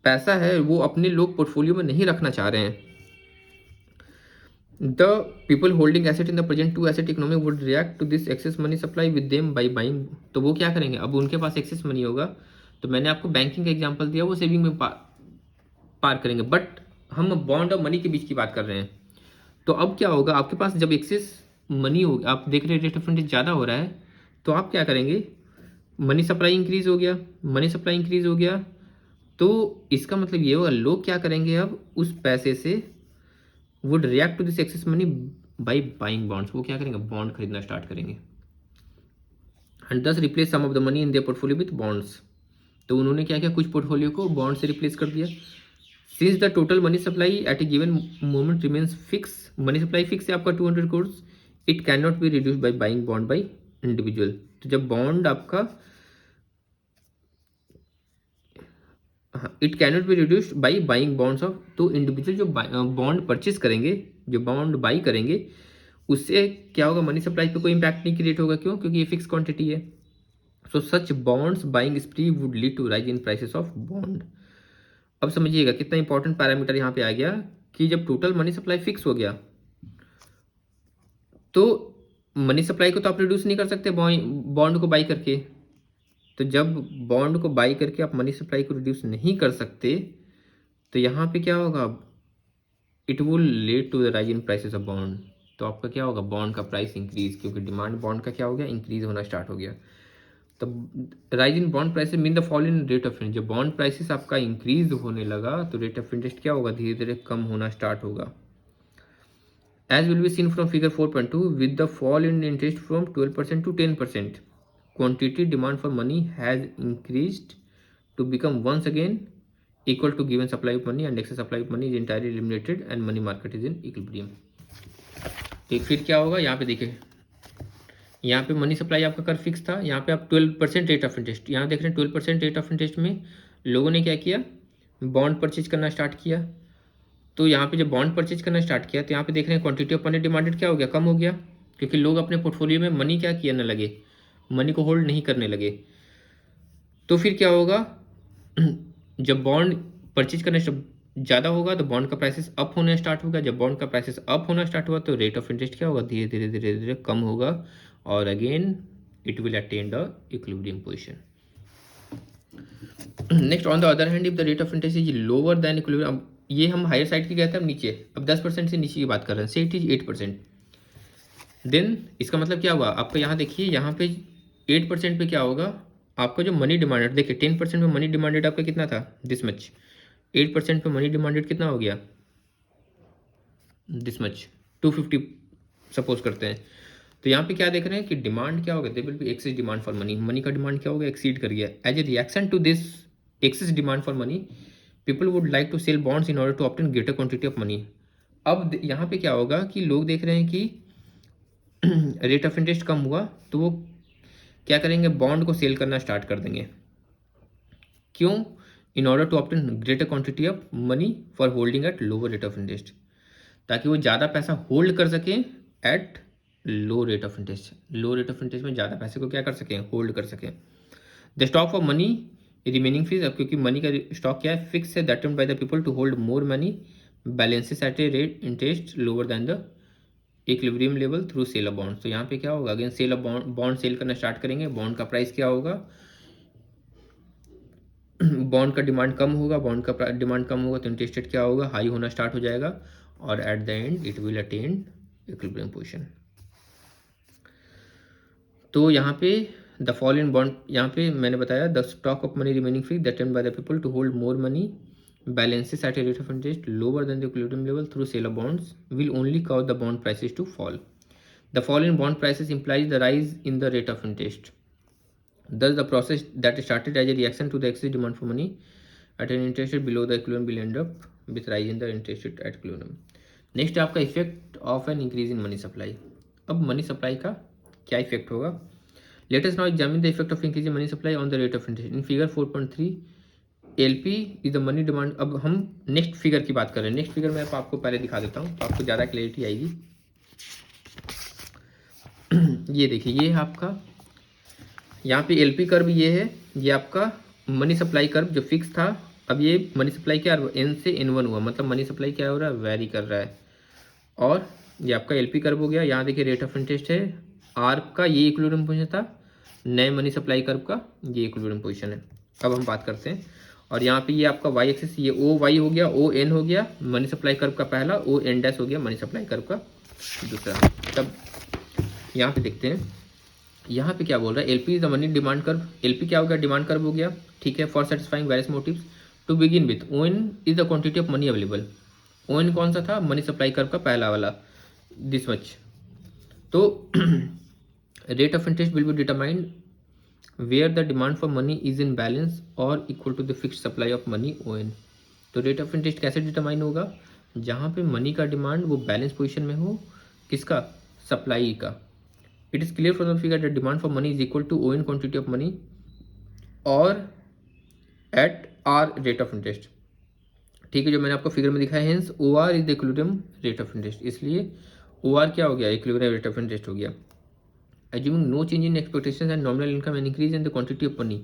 पैसा है वो अपने लोग पोर्टफोलियो में नहीं रखना चाह रहे हैं। The people holding asset in the present two asset economy would react to this excess money supply with them by buying। तो वो क्या करेंगे, अब उनके पास एक्सेस मनी होगा तो मैंने आपको बैंकिंग का एग्जांपल दिया, वो सेविंग में पार करेंगे। बट हम बॉन्ड और मनी के बीच की बात कर रहे हैं। तो अब क्या होगा, आपके पास जब एक्सेस मनी होगा, आप देख रहे हैं रेट ऑफ इंटरेस्ट ज़्यादा हो रहा है, तो आप क्या करेंगे, मनी सप्लाई इंक्रीज हो गया, मनी सप्लाई इंक्रीज हो गया तो इसका मतलब ये होगा लोग क्या करेंगे, अब उस पैसे से would react to this excess money by buying bonds. वो क्या करेंगे, बॉन्ड खरीदना स्टार्ट करेंगे। And thus replace some of the money in their portfolio with bonds. तो उन्होंने क्या किया, कुछ पोर्टफोलियो को बॉन्ड से रिप्लेस कर दिया। Since the total money supply at a given moment remains fix, money supply fix है आपका 200 crore, it can not be reduce by buying bond by individual. तो जब बॉन्ड आपका it can not be reduced by buying bonds of, तो इंडिविजुअल जो बॉन्ड परचेज करेंगे, जो बॉन्ड बाई करेंगे, उससे क्या होगा, मनी सप्लाई पे कोई इंपैक्ट नहीं क्रिएट होगा। क्यों? क्योंकि ये फिक्स क्वांटिटी है। So such bonds buying spree would lead to rise in prices of bond. अब समझिएगा कितना इंपॉर्टेंट पैरामीटर यहाँ पे आ गया कि जब टोटल मनी सप्लाई फिक्स हो गया तो मनी सप्लाई को तो आप रिड्यूस नहीं कर सकते बॉन्ड को बाई करके। तो जब बॉन्ड को बाई करके आप मनी सप्लाई को रिड्यूस नहीं कर सकते तो यहाँ पे क्या होगा, it will lead to the rise in prices of bond. तो आपका क्या होगा, बॉन्ड का प्राइस इंक्रीज, क्योंकि डिमांड बॉन्ड का क्या हो गया, इंक्रीज होना स्टार्ट हो गया। तो rise in bond prices mean the fall in rate of interest. जब बॉन्ड प्राइसेस आपका इंक्रीज होने लगा तो रेट ऑफ इंटरेस्ट क्या होगा, धीरे धीरे कम होना स्टार्ट होगा। As will be seen from figure 4.2 with the fall in interest from 12% to 10%, quantity demand for money has increased to become once again equal to given supply of money and excess supply of money is entirely eliminated and money market is in equilibrium। तो फिर क्या होगा, यहाँ पे देखिए, यहाँ पे मनी सप्लाई आपका कर फिक्स था, यहाँ पे आप 12% रेट ऑफ इंटरेस्ट, यहाँ देख रहे हैं 12% रेट ऑफ इंटरेस्ट में लोगों ने क्या किया, बॉन्ड परचेज करना स्टार्ट किया। तो यहाँ पे जब बॉन्ड परचेज करना स्टार्ट किया तो यहाँ पे देख रहे हैं क्वांटिटी ऑफ मनी डिमांडेड क्या हो गया, कम हो गया, क्योंकि लोग अपने पोर्टफोलियो में मनी क्या किया न लगे, मनी को होल्ड नहीं करने लगे। तो फिर क्या होगा, जब बॉन्ड परचेज करना ज़्यादा होगा तो बॉन्ड का प्राइसेस अप होना स्टार्ट होगा। जब बॉन्ड का प्राइसेस अप होना स्टार्ट हुआ तो रेट ऑफ इंटरेस्ट क्या होगा, धीरे धीरे धीरे धीरे कम होगा और again it will attain the equilibrium position. Next on the other hand if the rate of interest is lower than equilibrium, अब ये हम हायर साइड की गए थे, अब नीचे, अब 10% से नीचे की बात कर रहे हैं, से इट इज 8%, देन इसका मतलब क्या हुआ आपका, यहाँ देखिए, यहाँ पे 8% पे क्या होगा आपका जो मनी डिमांडेड, देखिए 10% पे मनी डिमांडेड आपका कितना था, दिस मच, 8% पे मनी डिमांडेड कितना हो गया, दिस मच, 250 सपोज करते हैं। तो यहाँ पे क्या देख रहे हैं कि डिमांड क्या होगा, there will be excess demand for money, money का डिमांड क्या होगा, एक्सीड कर गया। As a reaction to this excess demand for money people would like to sell bonds in order to obtain greater quantity of money. अब यहाँ पे क्या होगा कि लोग देख रहे हैं कि रेट ऑफ इंटरेस्ट कम हुआ तो वो क्या करेंगे, बॉन्ड को सेल करना स्टार्ट कर देंगे। क्यों? In order to obtain greater quantity of money for holding at lower rate of interest, ताकि वो ज़्यादा पैसा होल्ड कर सकें at low rate of interest, low rate of interest में ज़्यादा पैसे को क्या कर सकें, होल्ड कर सकें। The stock for money remaining fees, अब क्योंकि मनी का स्टॉक क्या है, फिक्स है, that by the people to hold more money, balances at a rate interest lower than the equilibrium level through sale of bond. तो यहाँ पे क्या होगा, again sale of bond sale करना स्टार्ट करेंगे, बॉन्ड का प्राइस क्या होगा, बॉन्ड का डिमांड कम होगा, बॉन्ड का डिमांड कम होगा तो इंटरेस्ट रेट क्या होगा, हाई होना स्टार्ट हो जाएगा, और at the end it will attain equilibrium position. तो यहाँ पे द फॉलोइंग बॉन्ड, यहाँ पे मैंने बताया the stock of money remaining free that by the people to hold more money, balances at a rate of interest lower than the equilibrium level through sale of bonds will only cause the bond prices to fall. The fall in bond prices implies the rise in the rate of interest. Thus, the process that started as a reaction to the excess demand for money at an interest rate below the equilibrium will end up with rise in the interest rate at equilibrium. Next आपका effect of an increase in money supply. अब मनी सप्लाई का क्या इफेक्ट होगा, let us now examine the effect of increase in money supply on the rate of interest in figure 4.3 LP is the money demand. अब हम नेक्स्ट फिगर की बात कर रहे हैं, नेक्स्ट फिगर मैं आपको पहले दिखा देता हूँ तो आपको ज़्यादा क्लैरिटी आएगी। ये देखिए, ये है आपका, यहाँ पे LP कर्व ये है, ये आपका मनी सप्लाई कर्व जो फिक्स था, अब ये मनी सप्लाई क्या N से N1 हुआ, मतलब मनी सप्लाई क्या हो रहा है, वेरी कर रहा है, और ये आपका LP कर्व हो गया। यहाँ देखिए रेट ऑफ इंटरेस्ट है, R का ये इक्विलिब्रियम पोजीशन था, नए मनी सप्लाई कर्व का ये इक्विलिब्रियम पोजीशन है। अब हम बात करते हैं, और यहाँ पे ये आपका वाई एक्सिस, ये OY हो गया, ON हो गया मनी सप्लाई कर्व का पहला, ON डैश हो गया मनी सप्लाई कर्व का दूसरा। तब यहाँ पे देखते हैं, यहाँ पे क्या बोल रहा है, LP is the money demand curve, LP क्या हो गया, डिमांड कर्व हो गया, ठीक है, for satisfying various motives to begin with. ON is the quantity of money available, ON कौन सा था, मनी सप्लाई कर्व का पहला वाला, दिस मच। तो rate of interest will be determined where the demand for money is in balance or equal to the fixed supply of money ON। तो रेट ऑफ इंटरेस्ट कैसे डिटरमाइन होगा, जहाँ पे मनी का डिमांड वो बैलेंस पोजीशन में हो, किसका, सप्लाई का। It is clear from the figure that demand for money is equal to ON quantity of money और at R rate of interest, ठीक है, जो मैंने आपको फिगर में दिखाया है। Hence OR is the equilibrium rate of interest, इसलिए OR क्या हो गया, इक्विलिब्रियम रेट ऑफ इंटरेस्ट हो गया। Assuming no change in expectations and nominal income and increase in the quantity of money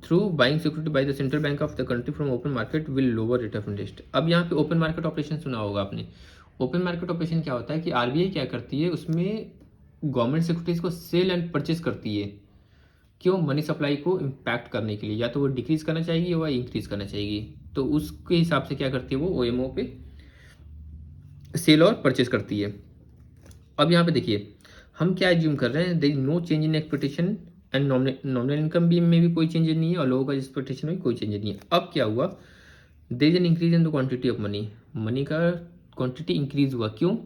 through buying security by the central bank of the country from open market will lower rate of interest। अब यहाँ पे ओपन मार्केट ऑपरेशन सुना होगा आपने। ओपन मार्केट ऑपरेशन क्या होता है कि RBI क्या करती है, उसमें गवर्नमेंट सिक्योरिटीज़ को सेल एंड परचेज करती है, क्यों, मनी सप्लाई को इम्पैक्ट करने के लिए, या तो वो डिक्रीज करना चाहिए या इंक्रीज करना चाहिए, तो उसके हिसाब से क्या करती है वो OMO पे सेल और परचेज करती है। अब यहाँ पे देखिए हम क्या एज्यूम कर रहे हैं, there is no change in expectation and nominal income भी में भी कोई चेंज नहीं है, और लोगों का एक्सपेक्टेशन में कोई चेंज नहीं है। अब क्या हुआ, there is an increase in the quantity of money, money का क्वांटिटी इंक्रीज हुआ, क्यों,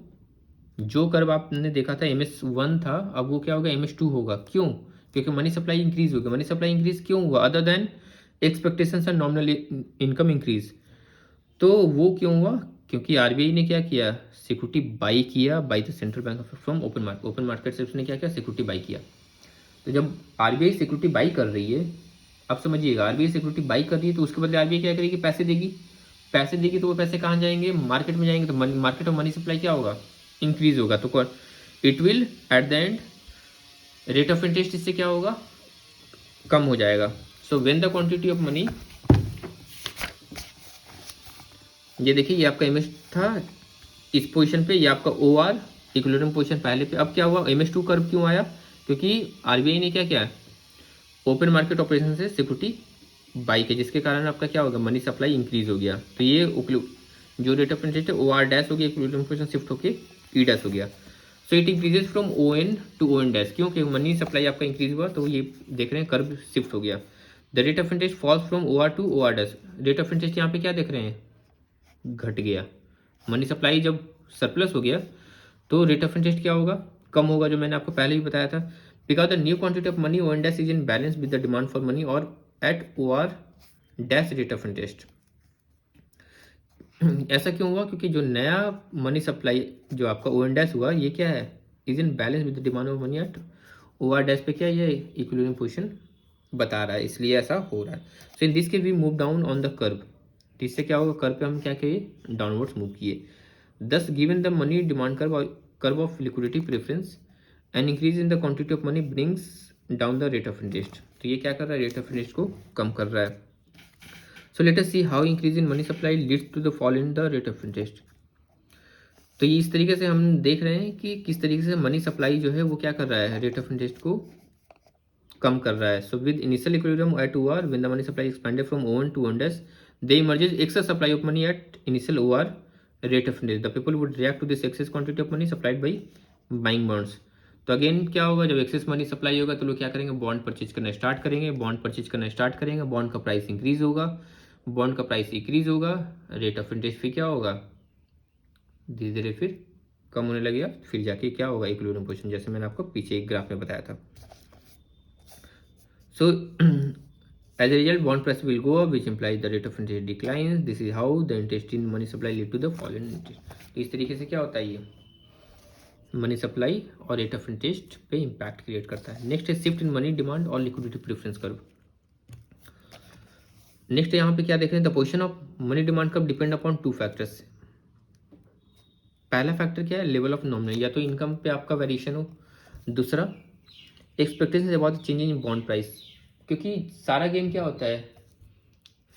जो कर्व आपने देखा था MS1 था, अब वो क्या होगा MS2 होगा, क्यों, क्योंकि मनी सप्लाई इंक्रीज होगी। मनी सप्लाई इंक्रीज क्यों हुआ, other than expectations and nominal income increase, तो वो क्यों हुआ, क्योंकि RBI ने क्या किया, सिक्योरिटी बाई किया by the central bank of from open market, open market से उसने क्या किया, सिक्योरिटी बाई किया। तो जब RBI सिक्योरिटी बाई कर रही है, अब समझिएगा RBI सिक्योरिटी बाई कर रही है, तो उसके बदले RBI क्या करेगी, पैसे देगी, पैसे देगी तो वो पैसे कहाँ जाएंगे, मार्केट में जाएंगे, तो मार्केट ऑफ मनी सप्लाई क्या होगा, इंक्रीज होगा, तो it will at the end rate of interest इससे क्या होगा, कम हो जाएगा। So when the quantity of money, ये देखिए ये आपका MS था इस पोजीशन पे, ये आपका OR इक्विलिब्रियम पोजीशन पहले पे। अब क्या हुआ, MS2 कर्व क्यों आया, क्योंकि RBI ने क्या किया, ओपन मार्केट ऑपरेशन से सिक्योरिटी बाई के, जिसके कारण आपका क्या होगा, मनी सप्लाई इंक्रीज हो गया, तो ये जो रेट ऑफ इंटरेस्ट है OR डैश हो गया, इक्विलिब्रियम पोजीशन शिफ्ट होकर E डैश हो गया। So it increases from ON to ON dash, क्योंकि मनी सप्लाई आपका इंक्रीज हुआ, तो ये देख रहे हैं कर्व शिफ्ट हो गया। The rate of interest falls from OR to OR dash, rate of interest यहाँ पे क्या देख रहे हैं, घट गया। मनी सप्लाई जब सरप्लस हो गया तो रेट ऑफ इंटरेस्ट क्या होगा, कम होगा, जो मैंने आपको पहले ही बताया था। Because the new quantity of money ON dash is in balance with the demand for money और at OR dash rate of interest. ऐसा क्यों हुआ, क्योंकि जो नया मनी सप्लाई जो आपका ON डैश हुआ, ये क्या है, is in balance with the demand of money eight OR dash पे क्या, ये इक्विलिब्रियम पोजीशन बता रहा है, इसलिए ऐसा हो रहा है। So in this case we move down on the curve, इससे क्या होगा, कर्व पे हम क्या किए, डाउनवर्ड्स मूव किए। दस given the money demand curve, और curve of liquidity preference. An increase in the quantity of money brings down the rate of interest. तो ये क्या कर रहा है, रेट ऑफ इंटरेस्ट को कम कर रहा है. So let us see how increase in money supply leads to the fall in the rate of interest. तो ये इस तरीके से हम देख रहे हैं कि किस तरीके से मनी सप्लाई जो है वो क्या कर रहा है, रेट ऑफ इंटरेस्ट को कम कर रहा है. So with initial equilibrium at OR when the money supply expanded from O1 to O1 they emerges excess supply of money at initial OR rate of interest. The people would react to this excess quantity of money supplied by buying bonds. तो अगेन क्या होगा, जब एक्सेस मनी सप्लाई होगा तो लोग क्या करेंगे, बॉन्ड परचेज करना स्टार्ट करेंगे. बॉन्ड परचेज करना स्टार्ट करेंगे, बॉन्ड का प्राइस इंक्रीज होगा. बॉन्ड का प्राइस इंक्रीज होगा, रेट ऑफ इंटरेस्ट फिर क्या होगा, धीरे धीरे फिर कम होने लगेगा. फिर जाके क्या होगा, इक्विलिब्रियम पोजीशन, जैसे मैंने आपको पीछे एक ग्राफ में बताया था. So as a result bond price will go up which implies the rate of interest declines. This is how the interest in money supply lead to the fall in interest. तो इस तरीके से क्या होता है, ये मनी सप्लाई और रेट ऑफ इंटरेस्ट पे इम्पैक्ट क्रिएट करता है. नेक्स्ट है शिफ्ट इन मनी डिमांड और लिक्विडिटी प्रेफरेंस कर्व. नेक्स्ट यहाँ पे क्या देख रहे हैं, the position of money demand curve depend upon 2 factors. पहला फैक्टर क्या है, लेवल ऑफ नॉमिनल, या तो इनकम पे आपका वेरिएशन हो. दूसरा expectation about change in bond price. क्योंकि सारा गेम क्या होता है,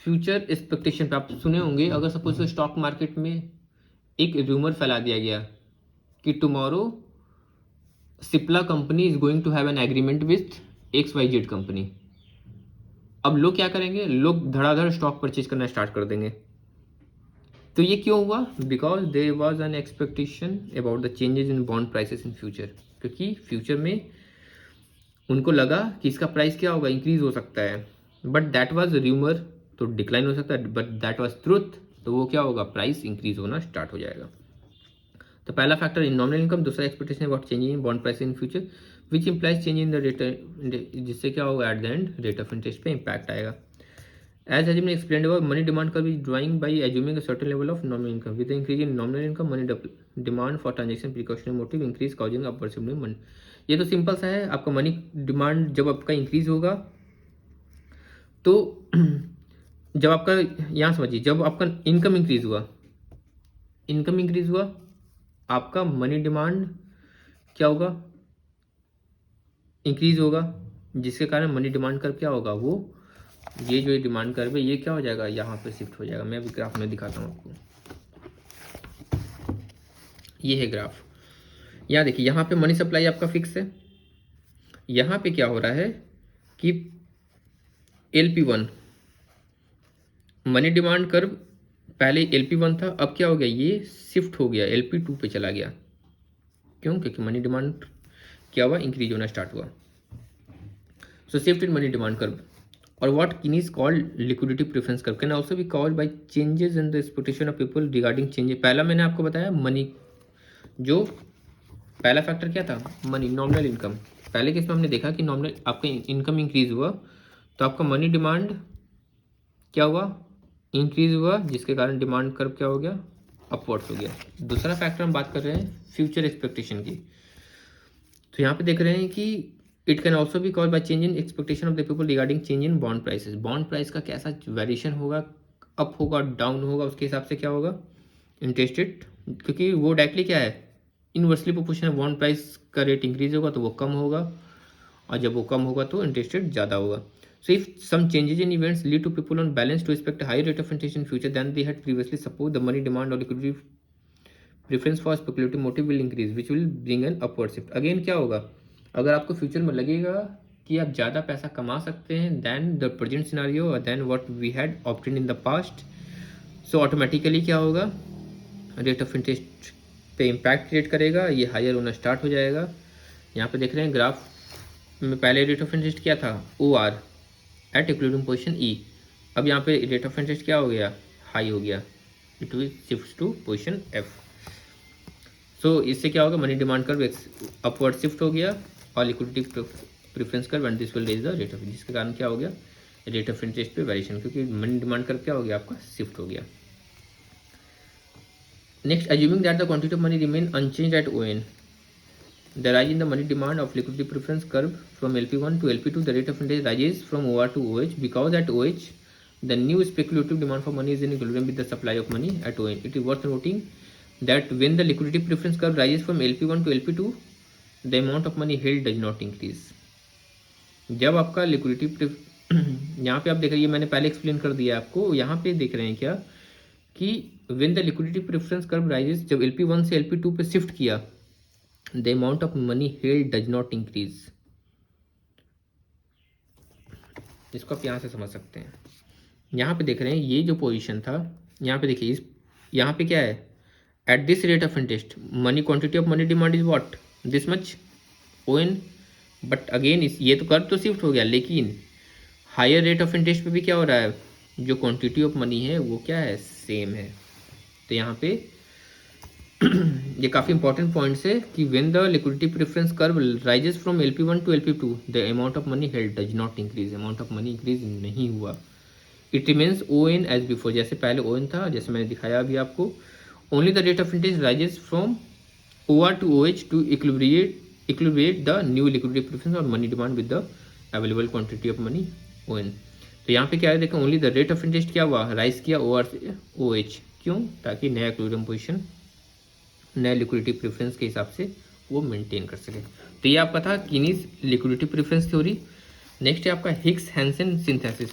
फ्यूचर एक्सपेक्टेशन पे. आप सुने होंगे, अगर सपोज स्टॉक मार्केट में एक रूमर फैला दिया गया कि tomorrow Cipla company is going to have an agreement with XYZ company. अब लोग क्या करेंगे, लोग धड़ाधड़ स्टॉक परचेज करना स्टार्ट कर देंगे. तो ये क्यों हुआ, because there was an expectation about the changes in bond prices in future. क्योंकि फ्यूचर में उनको लगा कि इसका प्राइस क्या होगा, इंक्रीज हो सकता है. बट दैट वाज रूमर, तो डिक्लाइन हो सकता है. बट दैट वाज ट्रुथ, तो वो क्या होगा, प्राइस इंक्रीज होना स्टार्ट हो जाएगा. तो पहला फैक्टर इन नॉमिनल इनकम, दूसरा expectation about change in bond price in future which implies change in the rate, जिससे क्या होगा, at the end rate of interest पे इम्पैक्ट आएगा. As has been explained above, money demand curve is drawing by assuming a certain level of nominal income. With the increase in nominal income, money demand for transaction precautionary motive increase causing upward shift in money. ये तो सिंपल सा है. आपका मनी डिमांड जब आपका इंक्रीज होगा, तो जब आपका, यहाँ समझिए, जब आपका इनकम इंक्रीज हुआ, आपका मनी डिमांड क्या होगा, इंक्रीज होगा, जिसके कारण मनी डिमांड कर्व क्या होगा, वो ये जो डिमांड कर्व है ये क्या हो जाएगा, यहाँ पे शिफ्ट हो जाएगा. मैं अभी ग्राफ में दिखाता हूँ आपको. ये है ग्राफ. यहाँ देखिए, यहाँ पे मनी सप्लाई आपका फिक्स है. यहाँ पे क्या हो रहा है कि LP1 मनी डिमांड कर्व पहले LP1 था, अब क्या हो गया, ये शिफ्ट हो गया, LP2 पे चला गया. क्यों, क्योंकि मनी डिमांड क्या हुआ, इंक्रीज होना स्टार्ट हुआ. So shift in money demand curve. और what is called liquidity preference curve can also be caused by changes in the expectation of people regarding changes. पहला मैंने आपको बताया मनी, जो पहला फैक्टर क्या था, मनी, नॉमिनल इनकम. पहले केस में हमने देखा कि नॉमिनल आपका इनकम इंक्रीज हुआ तो आपका मनी डिमांड क्या हुआ, इंक्रीज हुआ, जिसके कारण डिमांड कर्व क्या हो गया, अपवर्ड्स हो गया. दूसरा फैक्टर हम बात कर रहे हैं फ्यूचर एक्सपेक्टेशन की. तो यहाँ पे देख रहे हैं कि इट कैन ऑल्सो भी called by change in expectation of the people regarding change in bond prices. Bond price का कैसा वेरिएशन होगा, अप होगा, डाउन होगा, उसके हिसाब से क्या होगा, इंटरेस्ट रेट. क्योंकि वो डायरेक्टली क्या है, इनवर्सली प्रोपोर्शनल. बॉन्ड प्राइस का रेट इंक्रीज होगा तो वो कम होगा, और जब वो कम होगा तो इंटरेस्ट रेट ज़्यादा होगा. So if some changes in events lead to people on balance to expect high rate of interest in future then they had previously suppose the money demand और liquidity preference for speculative motive will increase which will bring an upward shift. Again क्या होगा, अगर आपको फ्यूचर में लगेगा कि आप ज़्यादा पैसा कमा सकते हैं दैन द प्रेजेंट सिनारियो और than what we had opted in the past, so automatically क्या होगा, रेट ऑफ इंटरेस्ट पे इम्पैक्ट क्रिएट करेगा, ये हायर होना स्टार्ट हो जाएगा. यहाँ पे देख रहे हैं ग्राफ में पहले रेट ऑफ इंटरेस्ट क्या था, OR at equilibrium position E. अब यहाँ पे रेट ऑफ इंटरेस्ट क्या हो गया, हाई हो गया, it will shift to position F. So इससे क्या होगा, money demand curve upward shift हो गया और liquidity preference curve and this will raise the rate of, जिसके कारण क्या हो गया, रेट ऑफ इंटरेस्ट पे वेरिएशन, क्योंकि मनी डिमांड कर्व क्या हो गया, आपका शिफ्ट हो गया. Next, assuming that the quantity of money remain unchanged at ON, the rise in the money demand of liquidity preference curve from LP1 to LP2, the rate of interest rises from OR to OH because at OH the new speculative demand for money is in equilibrium with the supply of money at ON. It is worth noting that when the liquidity preference curve rises from LP1 to LP2 the amount of money held does not increase. जब आपका लिक्विडिटी यहाँ पे आप देख रहे हैं, मैंने पहले एक्सप्लेन कर दिया आपको, यहाँ पे देख रहे हैं क्या कि when the liquidity preference curve rises, जब LP1 से LP2 पे शिफ्ट किया, the amount of money held does not increase. इसको आप यहाँ से समझ सकते हैं। यहाँ पे देख रहे हैं ये जो पोजीशन था, यहाँ पे देखिए, इस यहाँ पे क्या है, at this rate of interest money quantity of money demand is what, this much ON। But again इस ये तो कर्व तो शिफ्ट हो गया, लेकिन हायर रेट ऑफ इंटरेस्ट पे भी क्या हो रहा है, जो क्वांटिटी ऑफ मनी है वो क्या है, सेम है। तो यहाँ पे ये काफ़ी इंपॉर्टेंट पॉइंट्स है कि when the liquidity preference curve rises from LP1 to LP2 the amount of money held does not increase, amount of money increase नहीं हुआ। It remains ON as before, जैसे पहले ON था, जैसे मैंने दिखाया अभी आपको। Only the rate of interest rises from OR to OH to equilibrate the new liquidity preference और money demand with the available quantity of money ON। तो यहाँ पे क्या है, देखें, only the rate of interest क्या हुआ, राइज किया OR से OH, क्यों, ताकि नया इक्विलिब्रियम पोजीशन नए लिक्विडिटी प्रेफरेंस के हिसाब से वो मेंटेन कर सके। तो ये आपका था कीनीज लिक्विडिटी प्रेफरेंस थ्योरी। नेक्स्ट है आपका हिग्स हैंसन सिंथेसिस।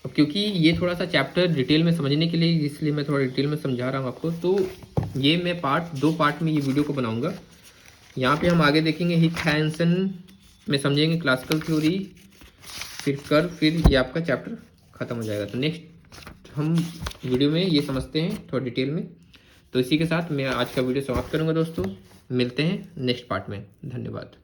अब क्योंकि ये थोड़ा सा चैप्टर डिटेल में समझने के लिए, इसलिए मैं थोड़ा डिटेल में समझा रहा हूँ आपको। तो ये मैं दो पार्ट में ये वीडियो को बनाऊँगा। यहाँ पे हम आगे देखेंगे हिग्स हैंसन में, समझेंगे क्लासिकल थ्योरी, फिर कर्व, फिर ये आपका चैप्टर खत्म हो जाएगा। तो नेक्स्ट हम वीडियो में ये समझते हैं थोड़ा डिटेल में। तो इसी के साथ मैं आज का वीडियो समाप्त करूंगा दोस्तों, मिलते हैं नेक्स्ट पार्ट में। धन्यवाद।